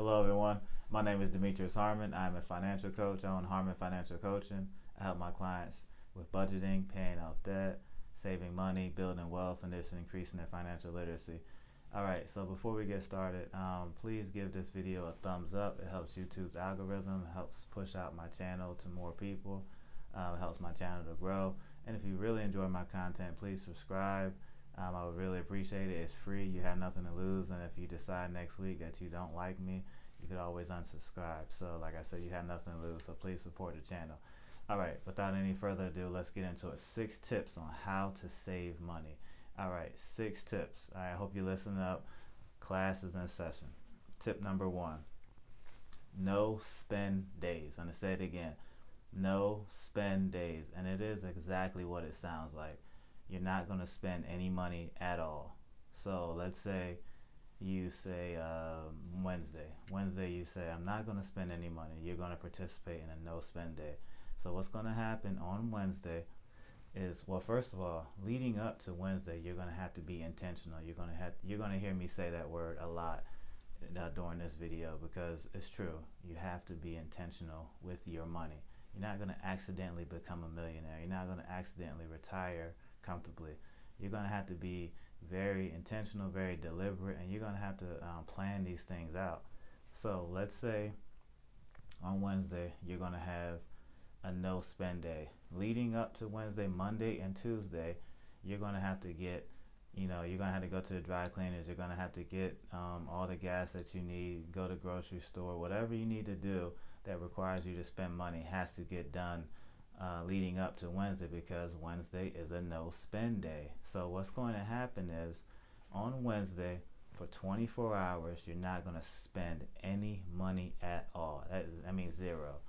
Hello, everyone. My name is Demetrius Harmon. I'm a financial coach. I own Harmon Financial Coaching. I help my clients with budgeting, paying off debt, saving money, building wealth, and this increasing their financial literacy. All right, so before we get started, please give this video a thumbs up. It helps YouTube's algorithm, helps push out my channel to more people, helps my channel to grow. And if you really enjoy my content, please subscribe. I would really appreciate it. It's free. You have nothing to lose. And if you decide next week that you don't like me, you could always unsubscribe. So like I said, you have nothing to lose. So please support the channel. All right, without any further ado, let's get into it. 6 tips on how to save money. All right, 6 tips. All right, I hope you listen up. Class is in session. Tip number 1, no spend days. I'm going to say it again. No spend days. And it is exactly what it sounds like. You're not going to spend any money at all. So let's say you say Wednesday you say, I'm not going to spend any money. You're going to participate in a no spend day. So what's going to happen on Wednesday is, well, first of all, leading up to Wednesday, you're going to have to be intentional. You're going to hear me say that word a lot during this video, because it's true. You have to be intentional with your money. You're not going to accidentally become a millionaire. You're not going to accidentally retire comfortably. You're going to have to be very intentional, very deliberate, and you're going to have to plan these things out. So let's say on Wednesday you're going to have a no spend day. Leading up to Wednesday, Monday and Tuesday, you're going to have to get, you're going to have to go to the dry cleaners. You're going to have to get all the gas that you need, go to the grocery store, whatever you need to do that requires you to spend money has to get done leading up to Wednesday, because Wednesday is a no spend day. So what's going to happen is, on Wednesday for 24 hours, you're not going to spend any money at all. That means zero.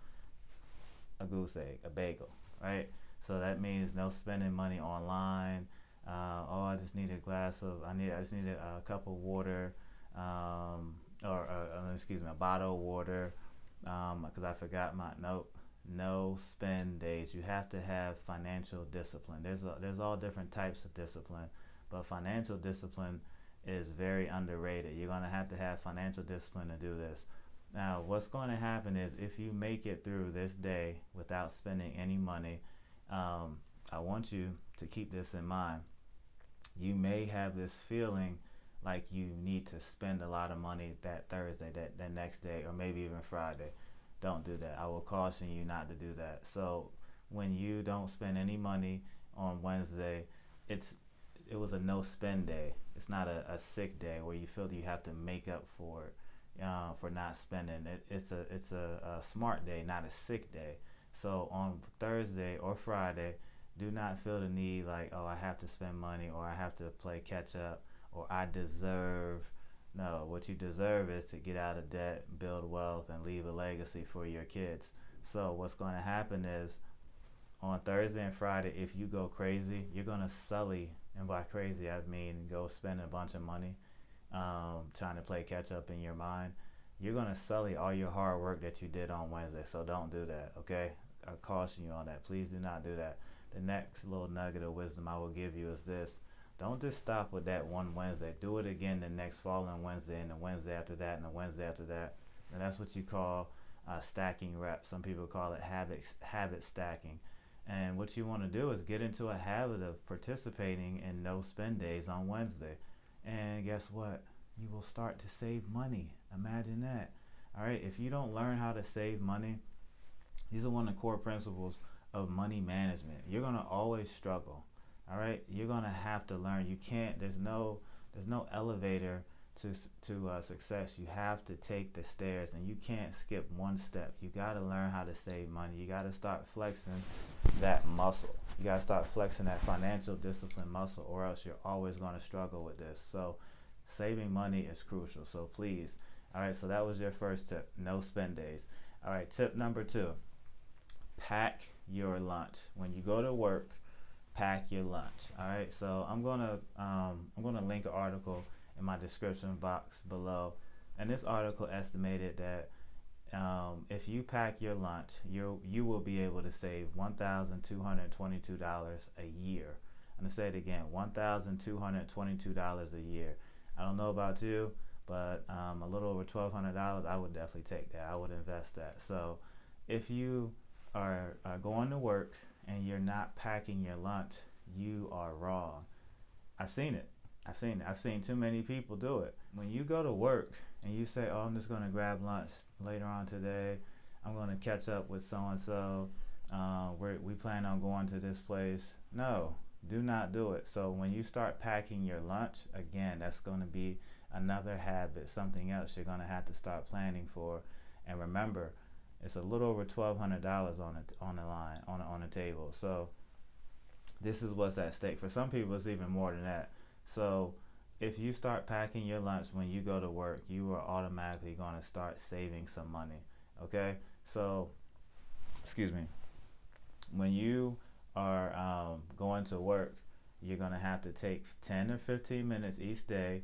A goose egg, a bagel, right? So that means no spending money online. I just need I just need a cup of water, a bottle of water, because I forgot my note. No spend days. You have to have financial discipline. There's all different types of discipline, but financial discipline is very underrated. You're going to have financial discipline to do this. Now, what's going to happen is, if you make it through this day without spending any money, I want you to keep this in mind. You may have this feeling like you need to spend a lot of money that Thursday, that next day, or maybe even Friday. Don't do that. I will caution you not to do that. So when you don't spend any money on Wednesday, it was a no spend day. It's not a sick day where you feel that you have to make up for it. For not spending. It's a smart day, not a sick day. So on Thursday or Friday, do not feel the need like, oh, I have to spend money, or I have to play catch up, or I deserve. No, what you deserve is to get out of debt, build wealth, and leave a legacy for your kids. So what's going to happen is, on Thursday and Friday, if you go crazy, you're going to sully, and by crazy I mean go spend a bunch of money trying to play catch up in your mind. You're going to sully all your hard work that you did on Wednesday. So don't do that, okay? I caution you on that. Please do not do that. The next little nugget of wisdom I will give you is this: don't just stop with that one Wednesday. Do it again the next following Wednesday, and the Wednesday after that, and the Wednesday after that. And that's what you call stacking reps. Some people call it habit stacking. And what you want to do is get into a habit of participating in no spend days on Wednesday. And guess what? You will start to save money. Imagine that. All right. If you don't learn how to save money, these are one of the core principles of money management. You're going to always struggle. All right. You're going to have to learn. You can't, there's no elevator to success. You have to take the stairs, and you can't skip one step. You got to learn how to save money. You got to start flexing that muscle. You got to start flexing that financial discipline muscle, or else you're always going to struggle with this. So saving money is crucial. So please. All right. So that was your first tip. No spend days. All right. Tip number 2, pack your lunch. When you go to work, pack your lunch. All right. So I'm going to link an article in my description box below, and this article estimated that if you pack your lunch, you will be able to save $1,222 a year. I'm gonna say it again: $1,222 a year. I don't know about you, but a little over $1,200, I would definitely take that. I would invest that. So if you are going to work and you're not packing your lunch, you are wrong. I've seen it. I've seen too many people do it. When you go to work and you say, "Oh, I'm just going to grab lunch later on today. I'm going to catch up with so and so. We plan on going to this place." No, do not do it. So when you start packing your lunch, again, that's going to be another habit, something else you're going to have to start planning for. And remember, it's a little over $1,200 on the line on the table. So this is what's at stake. For some people, it's even more than that. So if you start packing your lunch when you go to work, you are automatically going to start saving some money. Okay? So, excuse me. When you are going to work, you're going to have to take 10 or 15 minutes each day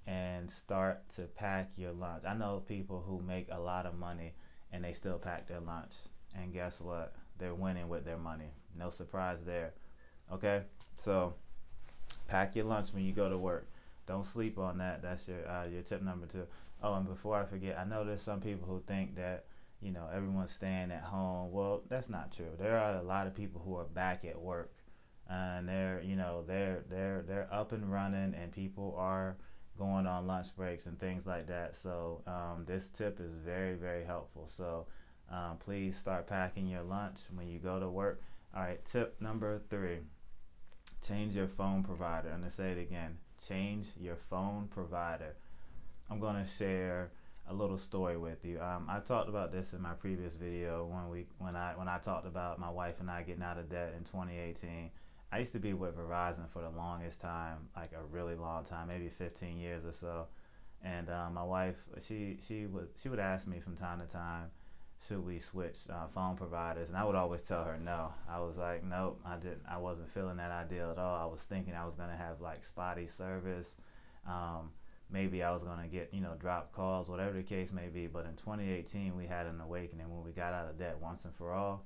and start to pack your lunch. I know people who make a lot of money and they still pack their lunch. And guess what? They're winning with their money. No surprise there. Okay? So pack your lunch when you go to work. Don't sleep on that. That's your tip number 2. Oh, and before I forget, I know there's some people who think that everyone's staying at home. Well, that's not true. There are a lot of people who are back at work, and they're up and running, and people are going on lunch breaks and things like that. So this tip is very, very helpful. So please start packing your lunch when you go to work. All right, tip number 3. Change your phone provider. I'm going to say it again. Change your phone provider. I'm going to share a little story with you. I talked about this in my previous video when I talked about my wife and I getting out of debt in 2018. I used to be with Verizon for the longest time, like a really long time, maybe 15 years or so. And my wife, she would ask me from time to time, should we switch phone providers? And I would always tell her no. I was like, nope, I wasn't feeling that ideal at all. I was thinking I was gonna have like spotty service. Maybe I was gonna get drop calls, whatever the case may be. But in 2018, we had an awakening when we got out of debt once and for all.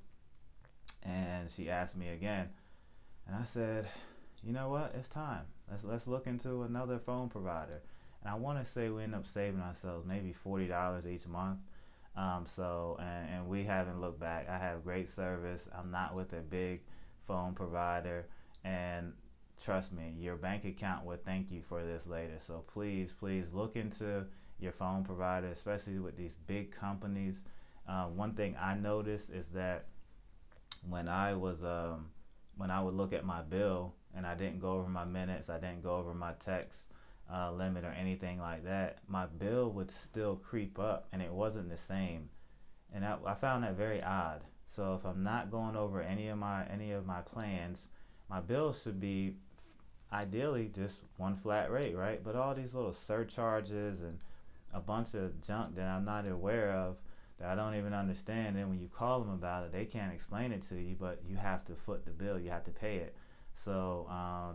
And she asked me again, and I said, you know what? It's time. Let's look into another phone provider. And I want to say we end up saving ourselves maybe $40 each month. And we haven't looked back. I have great service. I'm not with a big phone provider, and trust me, your bank account will thank you for this later. So please look into your phone provider, especially with these big companies. One thing I noticed is that when I would look at my bill and I didn't go over my minutes, I didn't go over my text limit or anything like that, my bill would still creep up, and it wasn't the same. And I found that very odd. So if I'm not going over any of my plans, my bill should be ideally just one flat rate, right? But all these little surcharges and a bunch of junk that I'm not aware of, that I don't even understand, and when you call them about it, they can't explain it to you, but you have to foot the bill, you have to pay it. So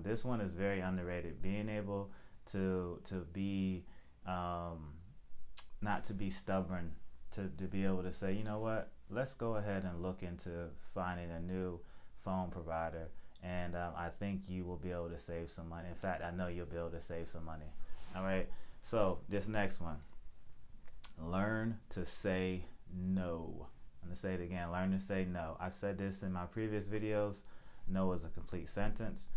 this one is very underrated. Being able to be not to be stubborn, to be able to say, you know what, let's go ahead and look into finding a new phone provider, and I think you will be able to save some money. In fact, I know you'll be able to save some money. All right, so this next one, learn to say no. I'm going to say it again, learn to say no. I've said this in my previous videos. No is a complete sentence.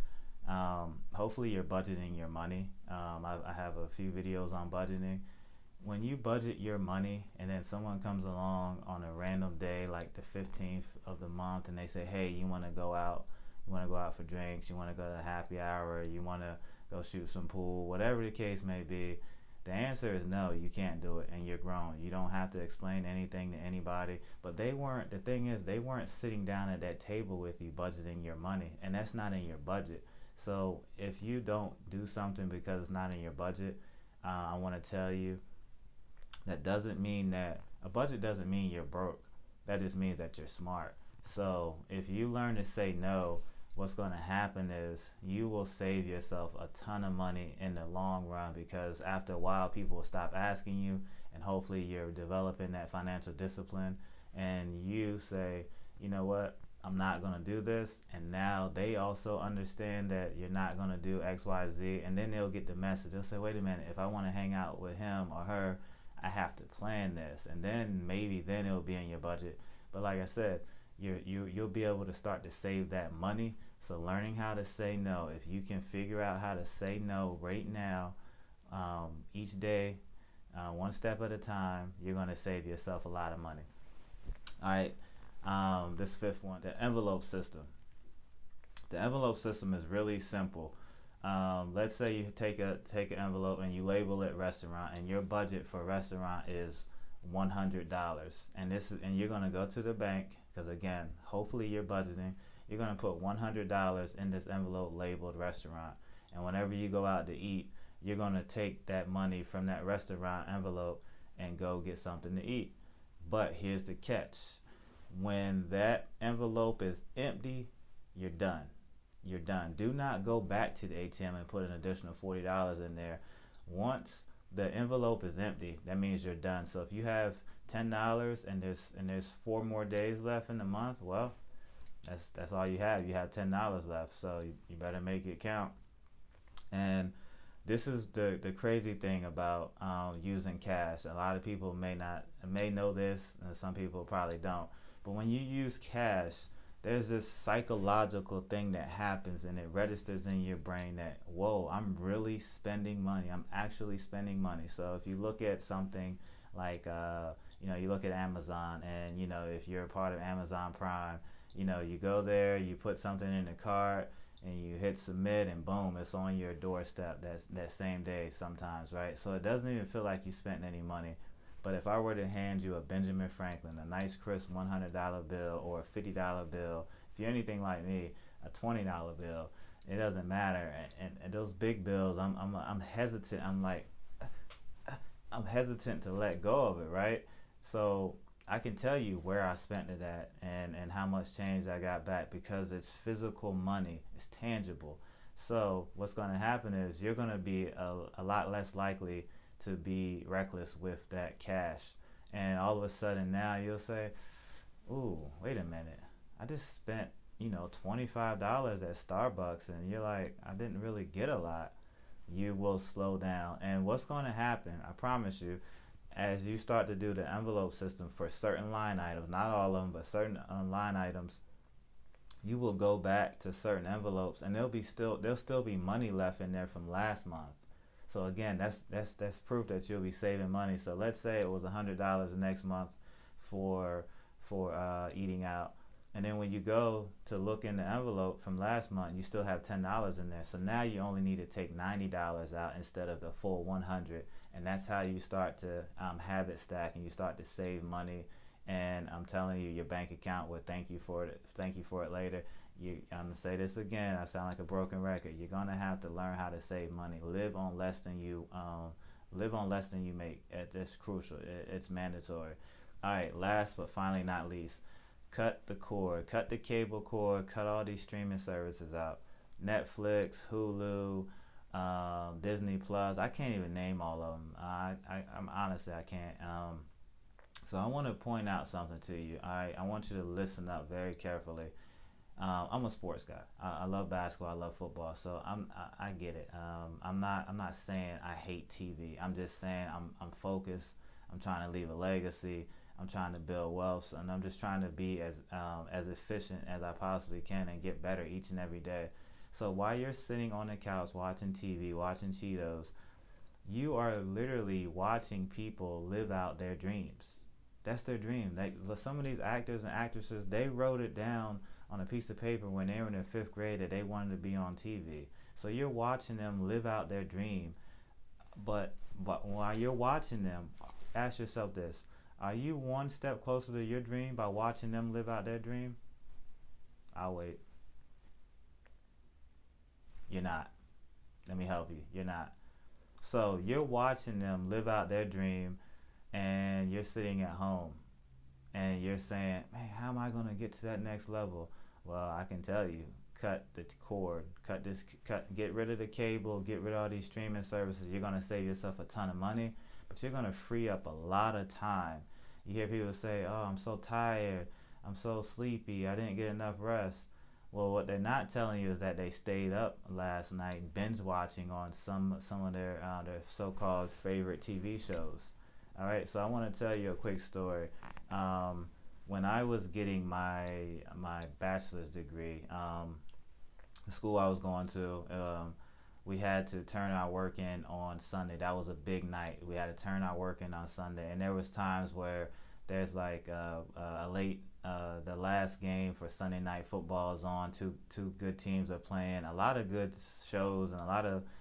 Hopefully you're budgeting your money. I have a few videos on budgeting. When you budget your money and then someone comes along on a random day like the 15th of the month and they say, hey, you want to go out for drinks, you want to go to happy hour, you want to go shoot some pool, whatever the case may be, the answer is no, you can't do it, and you're grown. You don't have to explain anything to anybody. But they weren't sitting down at that table with you budgeting your money, and that's not in your budget. So if you don't do something because it's not in your budget, I want to tell you, that doesn't mean that a budget doesn't mean you're broke. That just means that you're smart. So if you learn to say no, what's going to happen is you will save yourself a ton of money in the long run, because after a while people will stop asking you, and hopefully you're developing that financial discipline, and you say, you know what, I'm not going to do this. And now they also understand that you're not going to do X, Y, Z. And then they'll get the message. They'll say, wait a minute, if I want to hang out with him or her, I have to plan this. And then maybe then it'll be in your budget. But like I said, you'll be able to start to save that money. So learning how to say no, if you can figure out how to say no right now, each day, one step at a time, you're going to save yourself a lot of money. All right. This fifth one, the envelope system. The envelope system is really simple. Let's say you take an envelope and you label it restaurant, and your budget for restaurant is $100, and you're gonna go to the bank, because again, hopefully you're budgeting. You're gonna put $100 in this envelope labeled restaurant, and whenever you go out to eat, you're gonna take that money from that restaurant envelope and go get something to eat. But here's the catch: when that envelope is empty, you're done. You're done. Do not go back to the ATM and put an additional $40 in there. Once the envelope is empty, that means you're done. So if you have $10 and there's 4 more days left in the month, well, that's all you have. You have $10 left, so you better make it count. And this is the crazy thing about using cash. A lot of people may know this, and some people probably don't. But when you use cash, there's this psychological thing that happens, and it registers in your brain that, whoa, I'm really spending money. I'm actually spending money. So if you look at something like, you look at Amazon, and, if you're a part of Amazon Prime, you go there, you put something in the cart, and you hit submit, and boom, it's on your doorstep that same day sometimes, right? So it doesn't even feel like you spent any money. But if I were to hand you a Benjamin Franklin, a nice crisp $100 bill or a $50 bill, if you're anything like me, a $20 bill, it doesn't matter. And those big bills, I'm hesitant. I'm hesitant to let go of it, right? So I can tell you where I spent it at and how much change I got back, because it's physical money. It's tangible. So what's going to happen is you're going to be a lot less likely to be reckless with that cash. And all of a sudden now you'll say, ooh, wait a minute, I just spent $25 at Starbucks, and you're like, I didn't really get a lot. You will slow down. And what's going to happen, I promise you, as you start to do the envelope system for certain line items, not all of them, but certain line items, you will go back to certain envelopes, and there'll still be money left in there from last month. So again, that's proof that you'll be saving money. So let's say it was $100 the next month for eating out, and then when you go to look in the envelope from last month, you still have $10 in there. So now you only need to take $90 out instead of the full $100, and that's how you start to habit stack, and you start to save money. And I'm telling you, your bank account will thank you for it later. I'm gonna say this again. I sound like a broken record. You're gonna have to learn how to save money. Live on less than you make. It's crucial. It's mandatory. All right. Last but finally not least, cut the cord. Cut the cable cord. Cut all these streaming services out. Netflix, Hulu, Disney Plus. I can't even name all of them. I'm honestly, I can't. So I want to point out something to you. I want you to listen up very carefully. I'm a sports guy. I love basketball. I love football. So I get it. I'm not saying I hate TV. I'm just saying I'm focused. I'm trying to leave a legacy. I'm trying to build wealth, and I'm just trying to be as efficient as I possibly can and get better each and every day. So while you're sitting on the couch watching TV, watching Cheetos, you are literally watching people live out their dreams. That's their dream. Some of these actors and actresses, they wrote it down on a piece of paper when they were in their 5th grade that they wanted to be on TV. So you're watching them live out their dream. But while you're watching them, ask yourself this: are you one step closer to your dream by watching them live out their dream? I'll wait. You're not. Let me help you. You're not. So you're watching them live out their dream, and you're sitting at home, and you're saying, man, how am I going to get to that next level? Well, I can tell you, cut the cord, get rid of the cable, get rid of all these streaming services. You're going to save yourself a ton of money, but you're going to free up a lot of time. You hear people say, oh, I'm so tired. I'm so sleepy. I didn't get enough rest. Well, what they're not telling you is that they stayed up last night binge watching on some of their so-called favorite TV shows. All right, so I want to tell you a quick story. When I was getting my bachelor's degree, the school I was going to, we had to turn our work in on Sunday. That was a big night. We had to turn our work in on Sunday, and there was times where there's like a late the last game for Sunday night football is on. Two good teams are playing. A lot of good shows and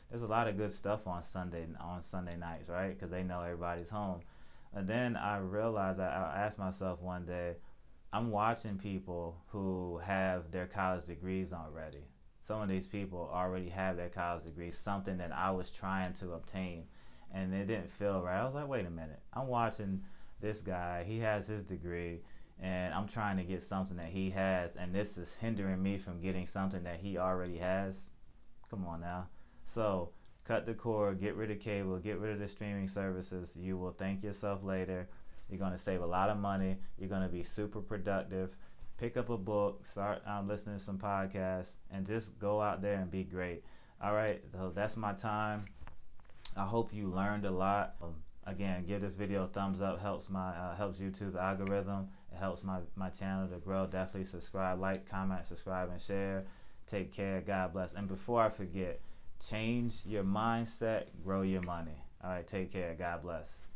there's a lot of good stuff on Sunday nights, right? Because they know everybody's home. And then I realized I asked myself one day, I'm watching people who have their college degrees already. Some of these people already have their college degrees, something that I was trying to obtain, and it didn't feel right. I was like, wait a minute, I'm watching this guy, he has his degree, and I'm trying to get something that he has, and this is hindering me from getting something that he already has. Come on now. So cut the cord, get rid of cable, get rid of the streaming services. You will thank yourself later. You're going to save a lot of money. You're going to be super productive. Pick up a book, start listening to some podcasts, and just go out there and be great. All right, so that's my time. I hope you learned a lot. Again, give this video a thumbs up. Helps YouTube algorithm. It helps my channel to grow. Definitely subscribe, like, comment, subscribe, and share. Take care. God bless. And before I forget, change your mindset, grow your money. All right, take care. God bless.